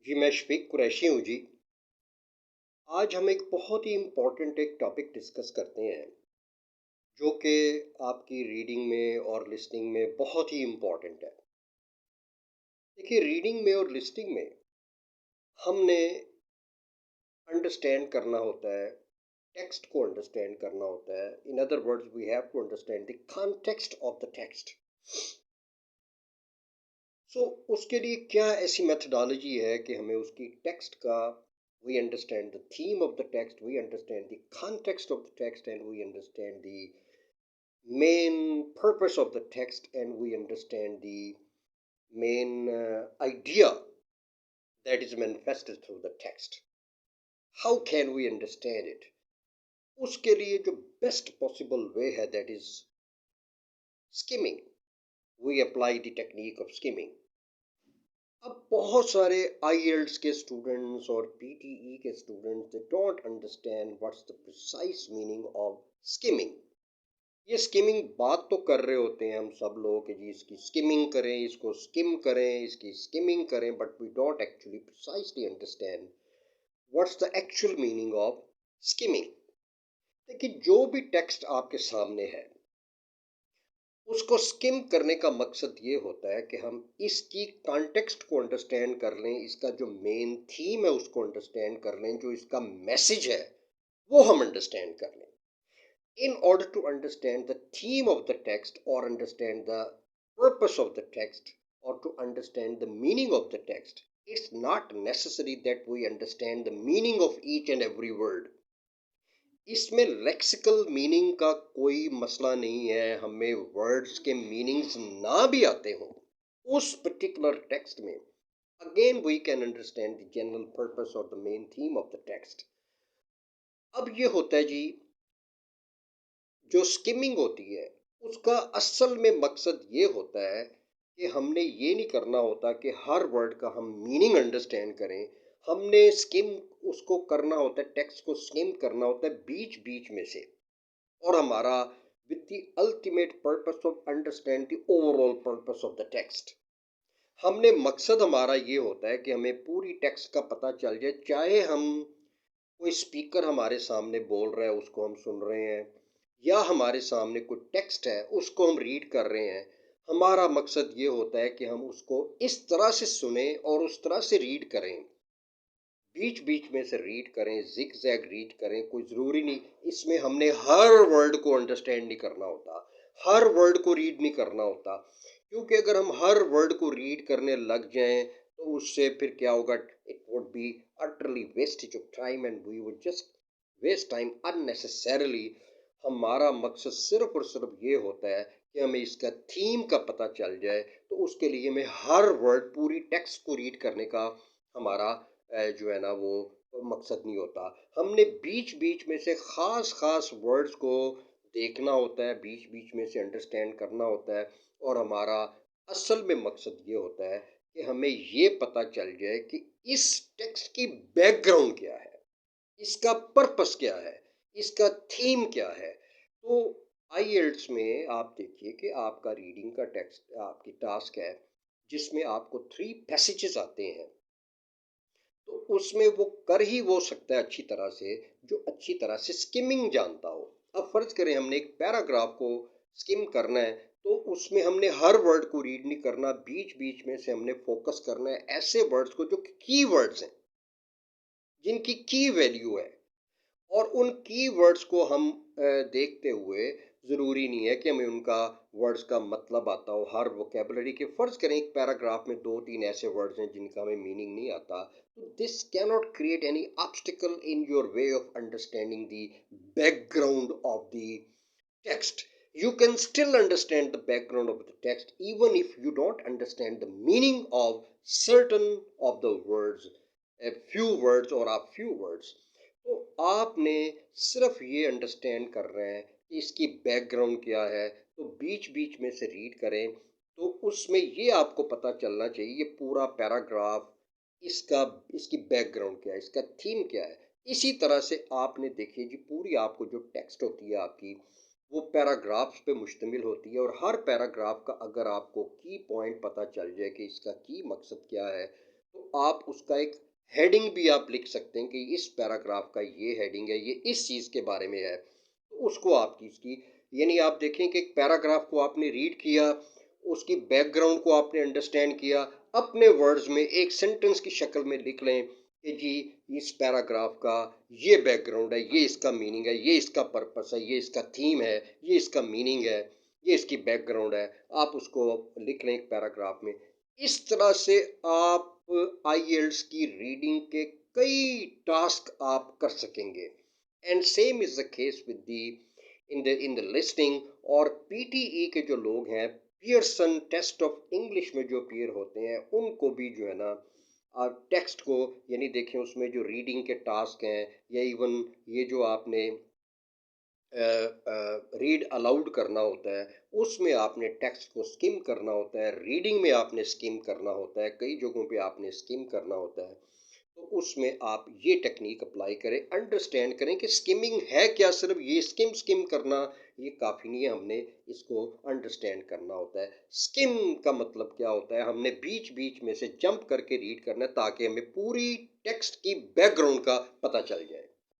जी, मैं शफ़ीक कुरैशी हूँ जी। आज हम एक बहुत ही इम्पोर्टेंट एक टॉपिक डिस्कस करते हैं, जो कि आपकी रीडिंग में और लिसनिंग में बहुत ही इम्पोर्टेंट है। देखिए, रीडिंग में और लिसनिंग में हमने अंडरस्टैंड करना होता है, टेक्स्ट को अंडरस्टैंड करना होता है। In other words we have to understand the context of the text. So उसके लिए क्या ऐसी मेथडोलॉजी है कि हमें उसकी टेक्स्ट का we understand the theme of the text, we understand the context of the text, and we understand the main purpose of the text, and we understand the main idea that is manifested through the text. How can we understand it? उसके लिए जो best possible way है, that is skimming. We apply the technique of skimming. अब बहुत सारे IELTS के students और PTE के students they don't understand what's the precise meaning of skimming. ये स्किमिंग बात तो कर रहे होते हैं हम सब लोग कि जी इसकी स्किमिंग करें, इसको स्किम करें, इसकी स्किमिंग करें, but we don't actually precisely understand what's the actual meaning of skimming. देखिए, जो भी टेक्स्ट आपके सामने है, उसको स्किम करने का मकसद ये होता है कि हम इसकी कॉन्टेक्स्ट को अंडरस्टैंड कर लें, इसका जो मेन थीम है उसको अंडरस्टैंड कर लें, जो इसका मैसेज है वो हम अंडरस्टैंड कर लें। In order to understand the theme of the text or understand the purpose of the text or to understand the meaning of the text, it's not necessary that we understand the meaning of each and every word. इसमें lexical meaning का कोई मसला नहीं है, हमें words के meanings ना भी आते हों उस पर्टिकुलर टेक्स्ट में, again we can understand the general purpose और the main theme of the text. अब ये होता है जी, जो स्किमिंग होती है उसका असल में मकसद ये होता है कि हमने ये नहीं करना होता कि हर वर्ड का हम मीनिंग अंडरस्टैंड करें। हमने स्किम उसको करना होता है, टेक्स्ट को स्किम करना होता है बीच बीच में से, और हमारा with the ultimate purpose of understand the overall purpose of the text. हमने मकसद हमारा ये होता है कि हमें पूरी टेक्स्ट का पता चल जाए, चाहे हम कोई स्पीकर हमारे सामने बोल रहा है उसको हम सुन रहे हैं, या हमारे सामने कोई टेक्स्ट है उसको हम रीड कर रहे हैं। हमारा मकसद ये होता है कि हम उसको इस तरह से सुने और उस तरह से रीड करें, बीच बीच में से रीड करें, जिग जैग रीड करें। कोई ज़रूरी नहीं इसमें हमने हर वर्ड को अंडरस्टैंड नहीं करना होता, हर वर्ड को रीड नहीं करना होता, क्योंकि अगर हम हर वर्ड को रीड करने लग जाएं तो उससे फिर क्या होगा, it would be utterly wastage of time and we would just waste time unnecessarily. हमारा मकसद सिर्फ और सिर्फ ये होता है कि हमें इसका थीम का पता चल जाए, तो उसके लिए हमें हर वर्ड पूरी टेक्स्ट को रीड करने का हमारा जो है ना वो मकसद नहीं होता। हमने बीच बीच में से ख़ास ख़ास वर्ड्स को देखना होता है, बीच बीच में से अंडरस्टैंड करना होता है, और हमारा असल में मकसद ये होता है कि हमें ये पता चल जाए कि इस टेक्स्ट की बैकग्राउंड क्या है, इसका पर्पस क्या है, इसका थीम क्या है। तो आईएलटीएस में आप देखिए कि आपका रीडिंग का टेक्स्ट आपकी टास्क है, जिसमें आपको 3 पैसेजेस आते हैं। तो उसमें वो कर ही वो सकता है अच्छी तरह से, जो अच्छी तरह से स्किमिंग जानता हो। अब फर्ज करें हमने एक पैराग्राफ को स्किम करना है, तो उसमें हमने हर वर्ड को रीड नहीं करना, बीच बीच में से हमने फोकस करना है ऐसे वर्ड्स को जो की वर्ड्स हैं, जिनकी की वैल्यू है, और उन कीवर्ड्स को हम देखते हुए ज़रूरी नहीं है कि हमें उनका वर्ड्स का मतलब आता हो। हर वोकेबलरी के फ़र्ज़ करें एक पैराग्राफ में 2-3 ऐसे वर्ड्स हैं जिनका हमें मीनिंग नहीं आता, तो this cannot create any obstacle in your way of understanding the background of the text. You can still understand the background of the text even if you don't understand the meaning of certain of the words, a few words or a few words. तो आपने सिर्फ ये understand कर रहे हैं कि इसकी background क्या है, तो बीच बीच में से रीड करें, तो उसमें ये आपको पता चलना चाहिए ये पूरा पैराग्राफ, इसका इसकी बैकग्राउंड क्या है, इसका थीम क्या है। इसी तरह से आपने देखिए जी, पूरी आपको जो टेक्स्ट होती है आपकी, वो पैराग्राफ्स पे मुश्तमिल होती है, और हर पैराग्राफ का अगर आपको की पॉइंट पता चल जाए कि इसका की मकसद क्या है, तो आप उसका एक हेडिंग भी आप लिख सकते हैं कि इस पैराग्राफ का ये हेडिंग है, ये इस चीज़ के बारे में है। तो उसको आप इसकी यानी आप देखें कि एक पैराग्राफ को आपने रीड किया, उसकी बैकग्राउंड को आपने अंडरस्टैंड किया, अपने वर्ड्स में एक सेंटेंस की शक्ल में लिख लें कि जी इस पैराग्राफ का ये बैकग्राउंड है, ये इसका मीनिंग है, ये इसका पर्पस है, ये इसका थीम है, ये इसका मीनिंग है, ये इसकी बैकग्राउंड है। आप उसको लिख लें एक पैराग्राफ में। इस तरह से आप आईएलटीएस की रीडिंग के कई टास्क आप कर सकेंगे। And same is the case with the in the listing. और पीटीई के जो लोग हैं, पियर्सन टेस्ट ऑफ इंग्लिश में जो अपीयर होते हैं, उनको भी जो है ना टेक्स्ट को यानी देखें उसमें जो रीडिंग के टास्क हैं, या इवन ये जो आपने रीड अलाउड करना होता है, उसमें आपने टेक्स्ट को स्किम करना होता है, रीडिंग में आपने स्किम करना होता है, कई जगहों पे आपने स्किम करना होता है। तो उसमें आप ये टेक्निक अप्लाई करें, अंडरस्टैंड करें कि स्किमिंग है क्या। सिर्फ ये स्किम स्किम करना ये काफ़ी नहीं है, हमने इसको अंडरस्टैंड करना होता है। स्किम का मतलब क्या होता है, हमने बीच बीच में से जंप करके रीड करना है ताकि हमें पूरी टेक्स्ट की बैकग्राउंड का पता चल जाए।